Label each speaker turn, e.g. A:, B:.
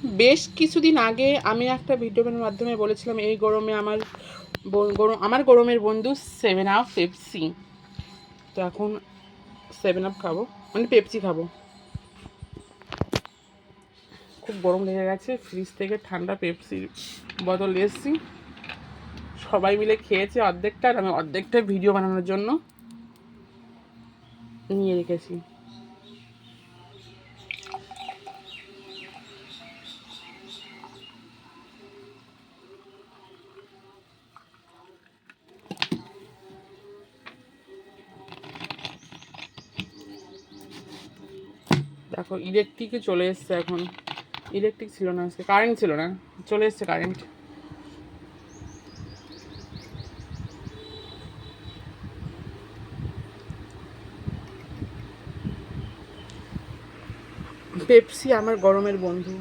A: বেশ কিছুদিন আগে আমি একটা ভিডিওর মাধ্যমে বলেছিলাম এই গরমে আমার গরমের বন্ধু 7 আপ পেপসি। তো এখন 7 আপ খাবো, মানে পেপসি খাবো। খুব গরম লেগে গেছে, ফ্রিজ থেকে ঠান্ডা পেপসির বোতল এসেছি, সবাই মিলে খেয়েছে অর্ধেকটা, আর আমি অর্ধেকটা ভিডিও বানানোর জন্য নিয়ে রেখেছি। দেখো ইলেকট্রিকে চলে এসছে এখন, ইলেকট্রিক ছিল না আজকে, কারেন্ট ছিল না, চলে এসছে কারেন্ট। পেপসি আমার গরমের বন্ধু।